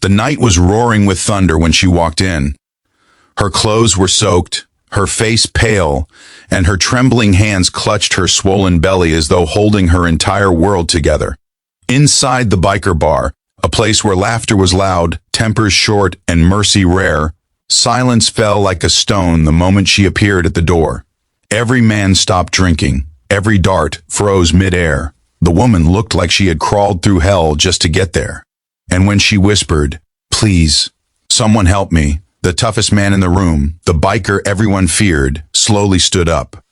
The night was roaring with thunder when she walked in. Her clothes were soaked, her face pale, and her trembling hands clutched her swollen belly as though holding her entire world together. Inside the biker bar, a place where laughter was loud, tempers short, and mercy rare, silence fell like a stone the moment she appeared at the door. Every man stopped drinking. Every dart froze midair. The woman looked like she had crawled through hell just to get there. And when she whispered, "Please, someone help me," the toughest man in the room, the biker everyone feared, slowly stood up.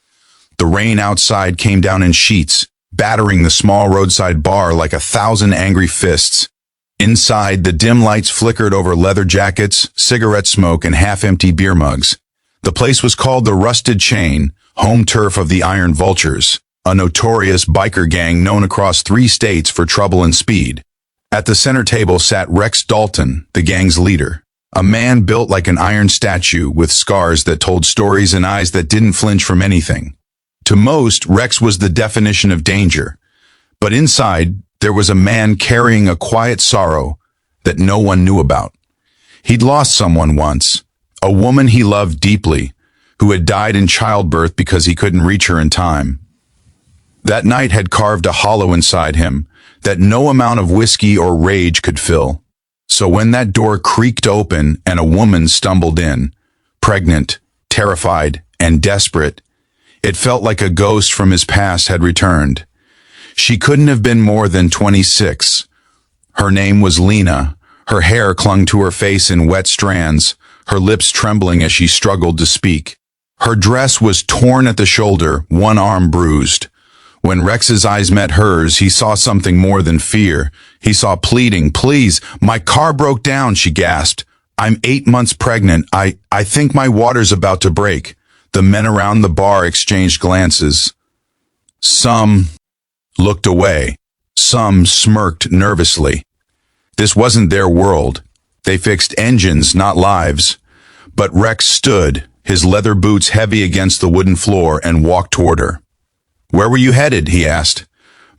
The rain outside came down in sheets, battering the small roadside bar like 1,000 angry fists. Inside, the dim lights flickered over leather jackets, cigarette smoke, and half-empty beer mugs. The place was called the Rusted Chain, home turf of the Iron Vultures, a notorious biker gang known across 3 states for trouble and speed. At the center table sat Rex Dalton, the gang's leader, a man built like an iron statue with scars that told stories and eyes that didn't flinch from anything. To most, Rex was the definition of danger. But inside, there was a man carrying a quiet sorrow that no one knew about. He'd lost someone once, a woman he loved deeply, who had died in childbirth because he couldn't reach her in time. That night had carved a hollow inside him that no amount of whiskey or rage could fill. So when that door creaked open and a woman stumbled in, pregnant, terrified, and desperate, it felt like a ghost from his past had returned. She couldn't have been more than 26. Her name was Lena. Her hair clung to her face in wet strands, her lips trembling as she struggled to speak. Her dress was torn at the shoulder, one arm bruised. When Rex's eyes met hers, he saw something more than fear. He saw pleading. "Please, my car broke down," she gasped. "I'm 8 months pregnant. I think my water's about to break." The men around the bar exchanged glances. Some looked away. Some smirked nervously. This wasn't their world. They fixed engines, not lives. But Rex stood, his leather boots heavy against the wooden floor, and walked toward her. "Where were you headed?" he asked.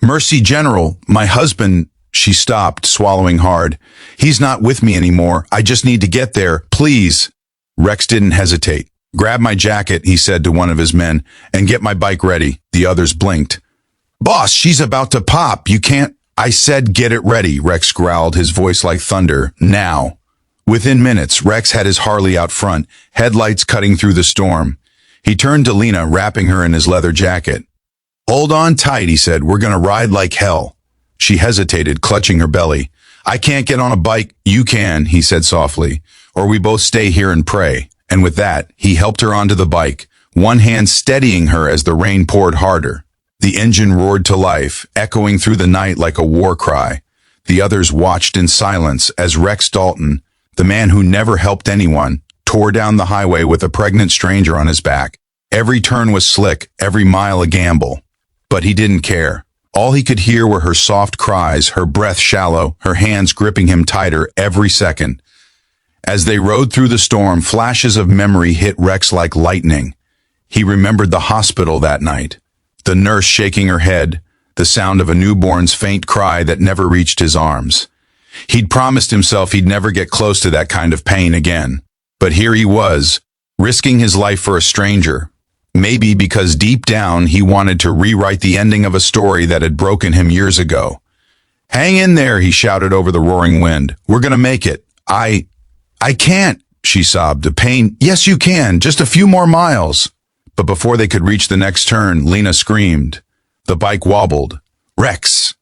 "Mercy, General. My husband—" She stopped, swallowing hard. "He's not with me anymore. I just need to get there. Please." Rex didn't hesitate. "Grab my jacket," he said to one of his men, "and get my bike ready." The others blinked. "Boss, she's about to pop. You can't—" "I said get it ready," Rex growled, his voice like thunder. "Now." Within minutes, Rex had his Harley out front, headlights cutting through the storm. He turned to Lena, wrapping her in his leather jacket. "Hold on tight," he said. "We're gonna ride like hell." She hesitated, clutching her belly. "I can't get on a bike." "You can," he said softly, "or we both stay here and pray." And with that, he helped her onto the bike, one hand steadying her as the rain poured harder. The engine roared to life, echoing through the night like a war cry. The others watched in silence as Rex Dalton, the man who never helped anyone, tore down the highway with a pregnant stranger on his back. Every turn was slick, every mile a gamble. But he didn't care. All he could hear were her soft cries, her breath shallow, her hands gripping him tighter every second. As they rode through the storm, flashes of memory hit Rex like lightning. He remembered the hospital that night, the nurse shaking her head, the sound of a newborn's faint cry that never reached his arms. He'd promised himself he'd never get close to that kind of pain again. But here he was, risking his life for a stranger. Maybe because deep down he wanted to rewrite the ending of a story that had broken him years ago. "Hang in there," he shouted over the roaring wind. "We're gonna make it." I can't," she sobbed. "The pain—" "Yes, you can. Just a few more miles." But before they could reach the next turn, Lena screamed. The bike wobbled. Rex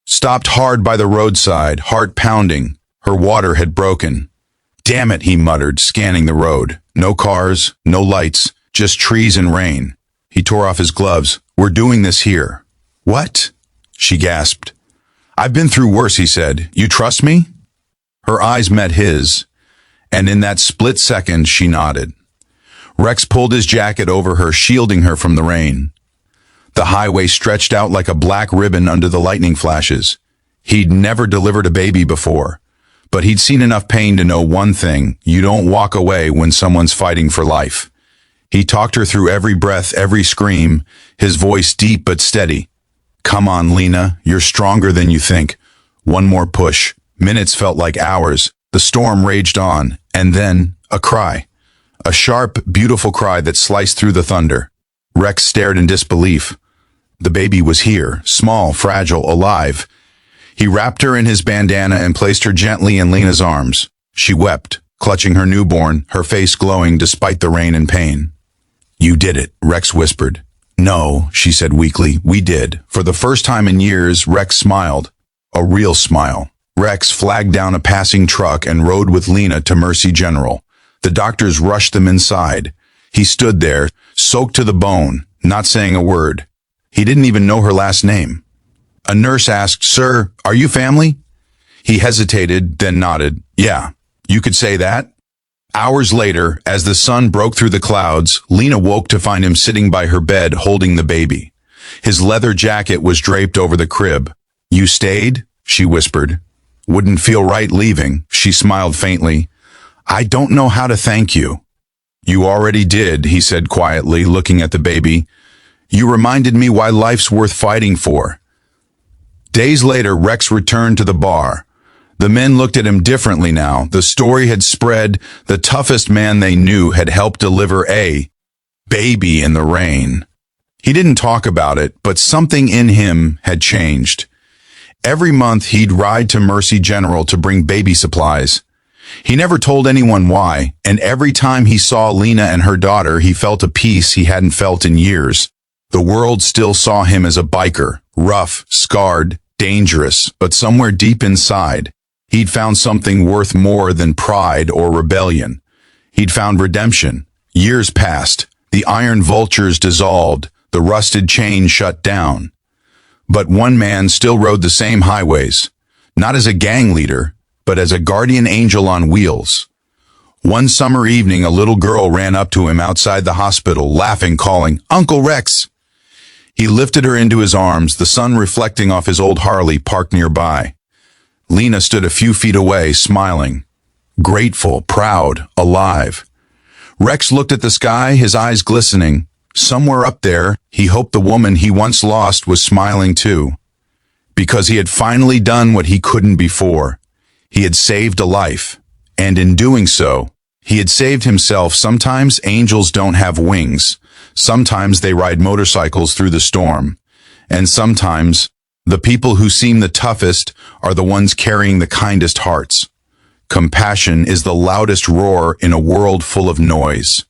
stopped hard by the roadside, heart pounding. Her water had broken. "Damn it," he muttered, scanning the road. No cars, no lights, just trees and rain. He tore off his gloves. "We're doing this here." "What?" she gasped. "I've been through worse," he said. "You trust me?" Her eyes met his, and in that split second she nodded. Rex pulled his jacket over her, shielding her from the rain. The highway stretched out like a black ribbon under the lightning flashes. He'd never delivered a baby before, but he'd seen enough pain to know one thing: you don't walk away when someone's fighting for life. He talked her through every breath, every scream, his voice deep but steady. "Come on, Lena, you're stronger than you think." One more push. Minutes felt like hours. The storm raged on, and then a cry. A sharp, beautiful cry that sliced through the thunder. Rex stared in disbelief. The baby was here, small, fragile, alive. He wrapped her in his bandana and placed her gently in Lena's arms. She wept, clutching her newborn, her face glowing despite the rain and pain. "You did it," Rex whispered. "No," she said weakly, "we did." For the first time in years, Rex smiled. A real smile. Rex flagged down a passing truck and rode with Lena to Mercy General. The doctors rushed them inside. He stood there, soaked to the bone, not saying a word. He didn't even know her last name. A nurse asked, "Sir, are you family?" He hesitated, then nodded. "Yeah, you could say that." Hours later, as the sun broke through the clouds, Lena woke to find him sitting by her bed holding the baby. His leather jacket was draped over the crib. "You stayed?" she whispered. "Wouldn't feel right leaving." She smiled faintly. "I don't know how to thank you." "You already did," he said quietly, looking at the baby. "You reminded me why life's worth fighting for." Days later, Rex returned to the bar. The men looked at him differently now. The story had spread. The toughest man they knew had helped deliver a baby in the rain. He didn't talk about it, but something in him had changed. Every month he'd ride to Mercy General to bring baby supplies. He never told anyone why, and every time he saw Lena and her daughter, he felt a peace he hadn't felt in years. The world still saw him as a biker, rough, scarred, dangerous, but somewhere deep inside, he'd found something worth more than pride or rebellion. He'd found redemption. Years passed. The iron vultures dissolved. The rusted chain shut down. But one man still rode the same highways, not as a gang leader, but as a guardian angel on wheels. One summer evening, a little girl ran up to him outside the hospital, laughing, calling, "Uncle Rex!" He lifted her into his arms, the sun reflecting off his old Harley parked nearby. Lena stood a few feet away, smiling, grateful, proud, alive. Rex looked at the sky, his eyes glistening. Somewhere up there, he hoped the woman he once lost was smiling too. Because he had finally done what he couldn't before. He had saved a life. And in doing so, he had saved himself. Sometimes angels don't have wings. Sometimes they ride motorcycles through the storm. And sometimes, the people who seem the toughest are the ones carrying the kindest hearts. Compassion is the loudest roar in a world full of noise.